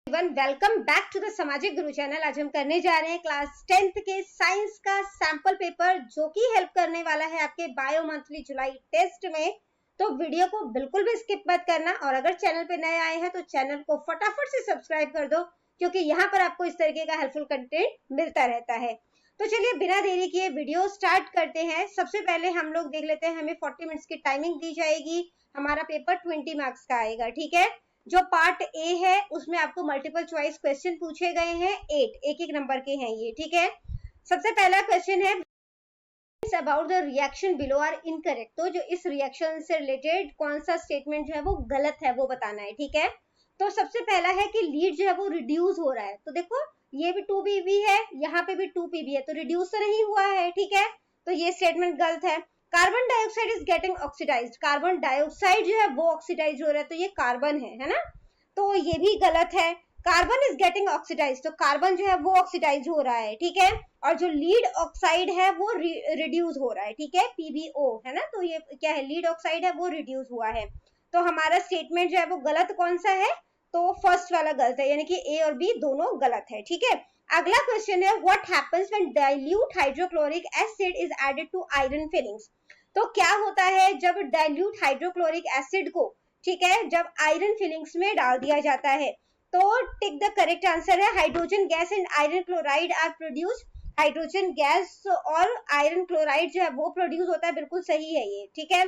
Welcome back to the सामाजिक गुरु channel. आज हम करने जा रहे हैं क्लास 10th के साइंस का सैंपल पेपर, जो कि हेल्प करने वाला है आपके बायो मंथली जुलाई टेस्ट में। तो वीडियो को बिल्कुल भी स्किप मत करना, और अगर चैनल पे नए आए हैं तो चैनल को फटाफट से सब्सक्राइब कर दो, क्योंकि यहाँ पर आपको इस तरीके का हेल्पफुल कंटेंट मिलता रहता है। तो चलिए बिना देरी किए वीडियो स्टार्ट करते हैं। सबसे पहले हम लोग देख लेते हैं, हमें 40 मिनट्स की टाइमिंग दी जाएगी। हमारा पेपर 20 मार्क्स का आएगा, ठीक है। जो पार्ट ए है उसमें आपको मल्टीपल चॉइस क्वेश्चन पूछे गए हैं, 8 एक एक नंबर के हैं ये, ठीक है। सबसे पहला क्वेश्चन है about the reaction below are incorrect. तो जो इस रिएक्शन से रिलेटेड कौन सा स्टेटमेंट जो है वो गलत है वो बताना है, ठीक है। तो सबसे पहला है कि लीड जो है वो रिड्यूस हो रहा है। तो देखो ये भी 2pb है, यहाँ पे भी 2pb है, तो रिड्यूस तो नहीं हुआ है, ठीक है। तो ये स्टेटमेंट गलत है। Carbon dioxide is getting oxidised, carbon dioxide जो है वो ऑक्सीडाइज हो रहा है, तो ये कार्बन है ना, तो ये भी गलत है। कार्बन इज गेटिंग ऑक्सीडाइज, तो कार्बन जो है वो ऑक्सीडाइज हो रहा है, ठीक है। और जो लीड ऑक्साइड है वो रिड्यूस हो रहा है, ठीक है, PbO है ना, तो ये क्या है, लीड ऑक्साइड है वो रिड्यूस हुआ है। तो हमारा स्टेटमेंट जो है वो गलत कौन सा है, तो फर्स्ट वाला गलत है, यानी कि ए और बी दोनों गलत है, ठीक है। अगला क्वेश्चन है what happens when dilute hydrochloric acid is added to iron filings. तो क्या होता है जब डाइल्यूट हाइड्रोक्लोरिक एसिड को, ठीक है, जब आयरन फिलिंग्स में डाल दिया जाता है। तो टिक द करेक्ट आंसर है hydrogen gas and iron chloride are produce. Hydrogen gas और आयरन क्लोराइड जो है वो प्रोड्यूस होता है, बिल्कुल सही है ये, ठीक है।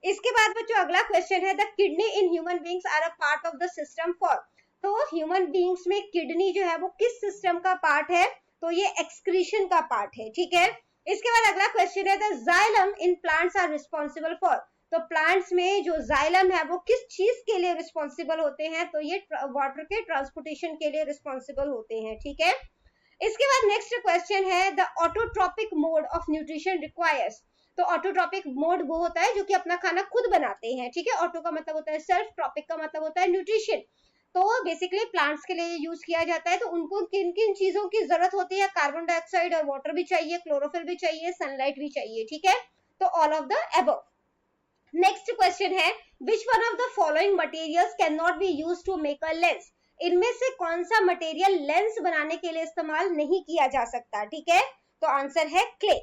इसके बाद बच्चों अगला क्वेश्चन है the kidney in human beings are a part of the system for. तो ह्यूमन बींग्स में किडनी जो है वो किस सिस्टम का पार्ट है, तो ये एक्सक्रीशन का पार्ट है, ठीक है। इसके बाद अगला क्वेश्चन है the xylem in plants are responsible for. तो प्लांट्स में जो जाइलम है वो किस चीज के लिए रिस्पॉन्सिबल होते हैं, तो ये वाटर के ट्रांसपोर्टेशन के लिए रिस्पॉन्सिबल होते हैं, ठीक है। इसके बाद नेक्स्ट क्वेश्चन है the autotrophic mode of nutrition requires. तो ऑटोट्रोपिक मोड वो होता है जो कि अपना खाना खुद बनाते हैं, ठीक है। ऑटो का मतलब होता है सेल्फ, ट्रॉपिक का मतलब होता है न्यूट्रिशन। तो बेसिकली प्लांट्स के लिए यूज किया जाता है। तो उनको किन किन चीजों की जरूरत होती है, कार्बन डाइऑक्साइड और वाटर भी चाहिए, क्लोरोफिल भी चाहिए, सनलाइट भी चाहिए, ठीक है। तो all of the above. Next question है which one of the following materials can not be used to make a lens. इनमें से कौन सा मटेरियल लेंस बनाने के लिए इस्तेमाल नहीं किया जा सकता, ठीक है। तो आंसर है clay.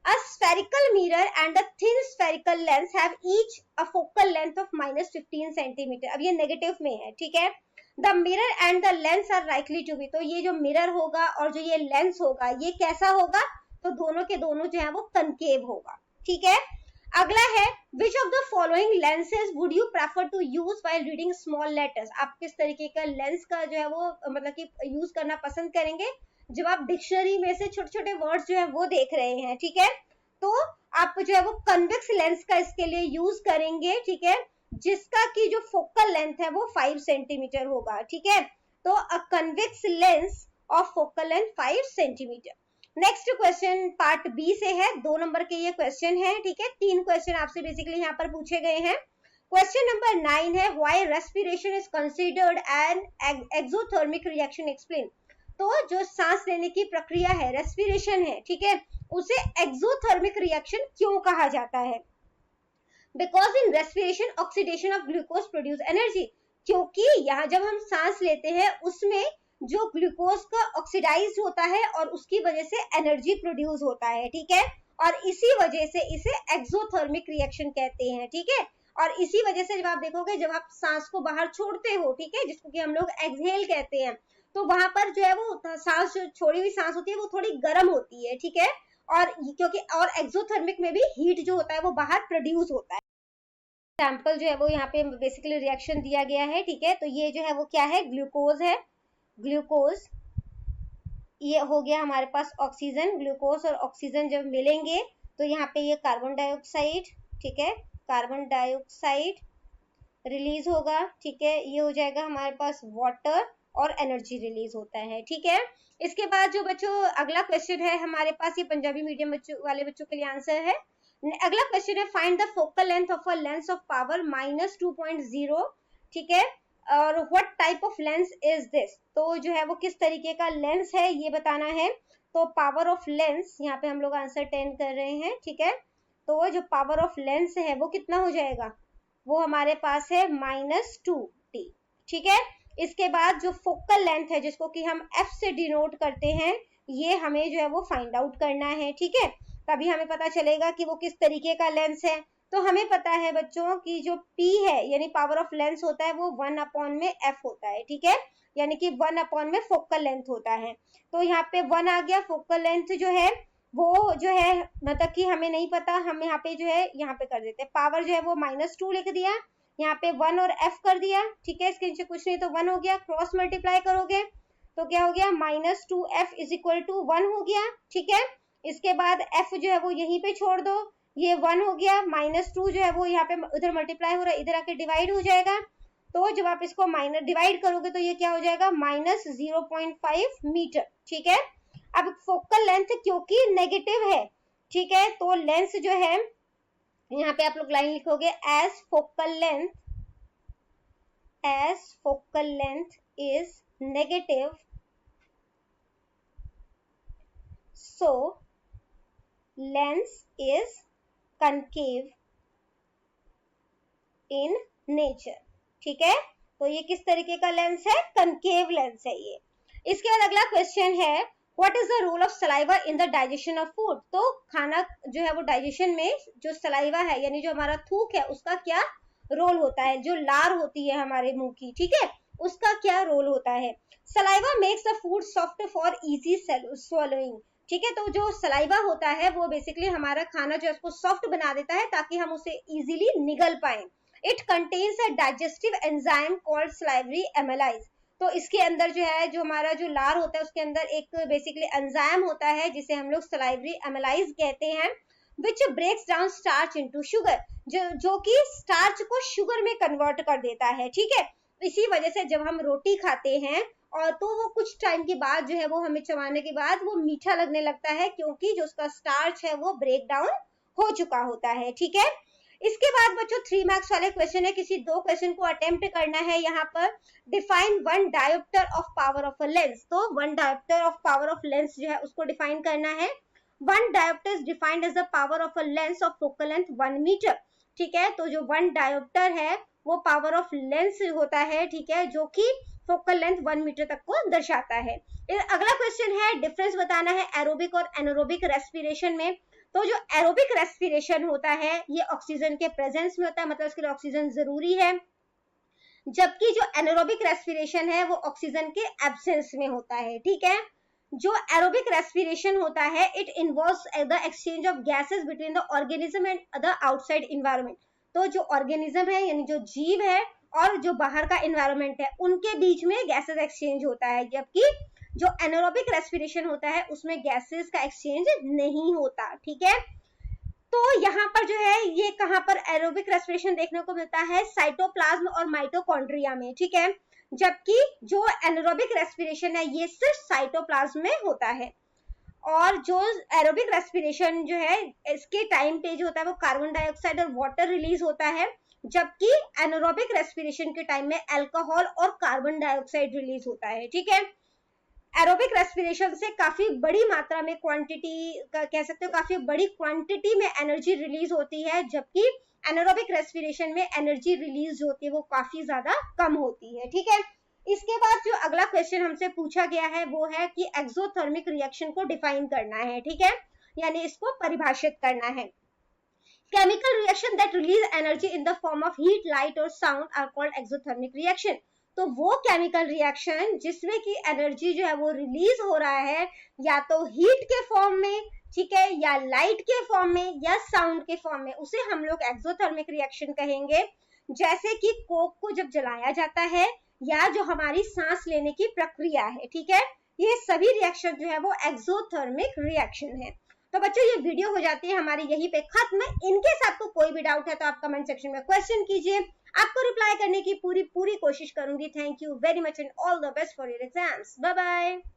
A spherical mirror and a thin spherical lens have each a focal length of -15 centimeter। अब ये नेगेटिव में है, ठीक है। The mirror and the lens are likely to be। तो ये जो मिरर होगा और जो ये लेंस होगा ये कैसा होगा, तो दोनों के दोनों जो है वो कनकेव होगा, ठीक है। अगला है which of the following lenses would you prefer to use while reading small letters. आप किस तरीके का लेंस का जो है वो मतलब कि यूज करना पसंद करेंगे जब आप डिक्शनरी में से छोटे छोटे वर्ड्स जो है वो देख रहे हैं, ठीक है। तो आप जो है वो कन्वेक्स लेंस का इसके लिए यूज करेंगे, ठीक है, जिसका की जो फोकल लेंथ है वो 5 सेंटीमीटर होगा, ठीक है। तो a convex lens of focal length 5 centimetre. Next question part B से है, 2 नंबर के ये क्वेश्चन है, ठीक है। 3 क्वेश्चन आपसे बेसिकली यहाँ पर पूछे गए हैं। क्वेश्चन नंबर 9 है why respiration is considered an exothermic reaction explain. तो जो सांस लेने की प्रक्रिया है, रेस्पिरेशन है, ठीक है, उसे एक्सोथर्मिक रिएक्शन क्यों कहा जाता है। Because in respiration oxidation of glucose produce energy. क्योंकि यहाँ जब हम सांस लेते हैं उसमें जो ग्लूकोज का ऑक्सीडाइज होता है और उसकी वजह से एनर्जी प्रोड्यूस होता है, ठीक है। और इसी वजह से इसे एक्सोथर्मिक रिएक्शन कहते हैं, ठीक है। और इसी वजह से जब आप देखोगे जब आप सांस को बाहर छोड़ते हो, ठीक है, जिसको कि हम लोग एक्सहेल कहते हैं, तो वहां पर जो है वो सांस जो छोड़ी हुई सांस होती है वो थोड़ी गर्म होती है, ठीक है। और क्योंकि और एक्सोथर्मिक में भी हीट जो होता है वो बाहर प्रोड्यूस होता है। एग्जाम्पल जो है वो यहाँ पे बेसिकली रिएक्शन दिया गया है, ठीक है। तो ये जो है वो क्या है, ग्लूकोज है, ग्लूकोज ये हो गया हमारे पास ऑक्सीजन। ग्लूकोज और ऑक्सीजन जब मिलेंगे तो यहाँ पे ये कार्बन डाइऑक्साइड, ठीक है, कार्बन डाइऑक्साइड रिलीज होगा, ठीक है। ये हो जाएगा हमारे पास वाटर और एनर्जी रिलीज होता है, ठीक है। इसके बाद जो बच्चों अगला क्वेश्चन है हमारे पास, ये पंजाबी मीडियम बच्चों वाले बच्चों के लिए आंसर है। अगला क्वेश्चन है find the focal length of a lens of power -2.0, ठीक है, और what type of lens is this. तो जो है वो किस तरीके का लेंस है ये बताना है। तो पावर ऑफ लेंस यहाँ पे हम लोग आंसर 10 कर रहे हैं, ठीक है। तो जो पावर ऑफ लेंस है वो कितना हो जाएगा, वो हमारे पास है -2t, ठीक है। इसके बाद जो फोकल लेंथ है जिसको कि हम F से डिनोट करते हैं, ये हमें जो है वो फाइंड आउट करना है, ठीक है। तभी हमें पता चलेगा कि वो किस तरीके का लेंस है। तो हमें पता है बच्चों कि जो P है यानी पावर ऑफ लेंस होता है वो 1/F होता है, ठीक है, यानी कि 1 में फोकल लेंथ होता है। तो यहाँ पे 1 आ गया। फोकल लेंथ जो है वो जो है मतलब कि हमें नहीं पता, हम यहाँ पे जो है यहाँ पे कर देते हैं, पावर जो है वो -2 लिख दिया, यहाँ पे 1 और F कर दिया, ठीक है, इसके नीचे कुछ नहीं तो 1 हो गया। क्रॉस मल्टीप्लाई करोगे तो क्या हो गया, -2F = 1 हो गया, ठीक है। इसके बाद F जो है वो यहीं पे छोड़ दो, ये 1 हो गया, -2 जो है वो यहाँ पे उधर मल्टीप्लाई हो रहा है, इधर आके डिवाइड हो जाएगा। तो जब आप इसको माइनस डिवाइड करोगे तो ये क्या हो जाएगा, -0.5 मीटर, ठीक है। अब फोकल लेंथ क्योंकि नेगेटिव है, ठीक है, तो लेंस जो है यहाँ पे आप लोग लाइन लिखोगे, as focal length is negative, so lens is concave in nature, ठीक है। तो ये किस तरीके का लेंस है, कनकेव लेंस है ये। इसके बाद अगला क्वेश्चन है, what is the role of saliva in the digestion of food. तो खाना जो है वो डाइजेशन में जो सलाइवा है यानी जो हमारा थूक है उसका क्या रोल होता है, जो लार होती है हमारे मुंह की, ठीक है, उसका क्या रोल होता है। Saliva makes the food soft for easy swallowing, ठीक है। तो जो सलाइवा होता है वो बेसिकली हमारा खाना जो है उसको सॉफ्ट बना देता है ताकि हम उसे इजीली निगल पाए। It contains a digestive enzyme called salivary amylase. तो इसके अंदर जो है जो हमारा जो लार होता है उसके अंदर एक बेसिकली एंजाइम होता है जिसे हम लोग सलाइवरी एमाइलेज कहते हैं, which breaks down starch into sugar, जो कि स्टार्च को शुगर में कन्वर्ट कर देता है, ठीक है। इसी वजह से जब हम रोटी खाते हैं और तो वो कुछ टाइम के बाद जो है वो हमें चबाने के बाद वो मीठा लगने लगता है, क्योंकि जो उसका स्टार्च है वो ब्रेक डाउन हो चुका होता है, ठीक है। इसके बाद बच्चों 3 मार्क्स वाले क्वेश्चन है, किसी 2 क्वेश्चन को अटेम्प्ट करना है। यहाँ पर define 1 dioptre of power of a lens. तो 1 dioptre of power of lens जो है उसको डिफाइन करना है। 1 dioptre is defined as the power of a lens of focal length 1 metre, ठीक है। तो जो 1 डायोप्टर है वो पावर ऑफ लेंस होता है, ठीक है, जो कि फोकल लेंथ 1 मीटर तक को दर्शाता है। अगला क्वेश्चन है, डिफरेंस बताना है एरोबिक और एनारोबिक रेस्पिरेशन में। तो जो एरोबिक रेस्पिरेशन होता है ये ऑक्सीजन के प्रेजेंस में होता है, मतलब इसके लिए ऑक्सीजन जरूरी है, जबकि जो एनारोबिक रेस्पिरेशन है वो ऑक्सीजन के एब्सेंस में होता है, ठीक है। जो एरोबिक रेस्पिरेशन होता है it involves the exchange of gases between the organism and the outside environment. तो जो ऑर्गेनिज्म है यानी जो जीव है और जो बाहर का इन्वायरमेंट है उनके बीच में गैसेस एक्सचेंज होता है, जबकि जो एनारोबिक रेस्पिरेशन होता है उसमें गैसेस का एक्सचेंज नहीं होता, ठीक है। तो यहाँ पर जो है ये कहाँ पर एरोबिक रेस्पिरेशन देखने को मिलता है, साइटोप्लाज्म और माइटोकॉन्ड्रिया में, ठीक है, जबकि जो एनारोबिक रेस्पिरेशन है ये सिर्फ साइटोप्लाज्म में होता है। और जो एरोबिक रेस्पिरेशन जो है इसके टाइम पे जो होता है वो कार्बन डाइऑक्साइड और वाटर रिलीज होता है, जबकि एनारोबिक रेस्पिरेशन के टाइम में अल्कोहल और कार्बन डाइऑक्साइड रिलीज होता है, ठीक है। एरोबिक रेस्पिरेशन से काफी बड़ी मात्रा में क्वांटिटी कह सकते हो, काफी बड़ी क्वांटिटी में एनर्जी रिलीज होती है, जबकि एनारोबिक रेस्पिरेशन में एनर्जी रिलीज होती है वो काफी ज्यादा कम होती है, ठीक है। इसके बाद जो अगला क्वेश्चन हमसे पूछा गया है वो है कि एक्सोथर्मिक रिएक्शन को डिफाइन करना है, ठीक है, यानी इसको परिभाषित करना है। Chemical reaction that release energy in the form of heat, light और sound are called exothermic reaction. तो वो केमिकल रिएक्शन जिसमें कि एनर्जी जो है वो रिलीज हो रहा है या तो हीट के फॉर्म में, ठीक है, या लाइट के फॉर्म में या साउंड के फॉर्म में, उसे हम लोग एक्सोथर्मिक रिएक्शन कहेंगे। जैसे कि कोक को जब जलाया जाता है या जो हमारी सांस लेने की प्रक्रिया है, ठीक है, ये सभी रिएक्शन जो है वो एक्सोथर्मिक रिएक्शन है। तो बच्चों ये वीडियो हो जाती है हमारी यहीं पे खत्म। इनके साथ को कोई भी डाउट है तो आप कमेंट सेक्शन में क्वेश्चन कीजिए, आपको रिप्लाई करने की पूरी कोशिश करूंगी। Thank you very much and all the best for your exams. Bye bye.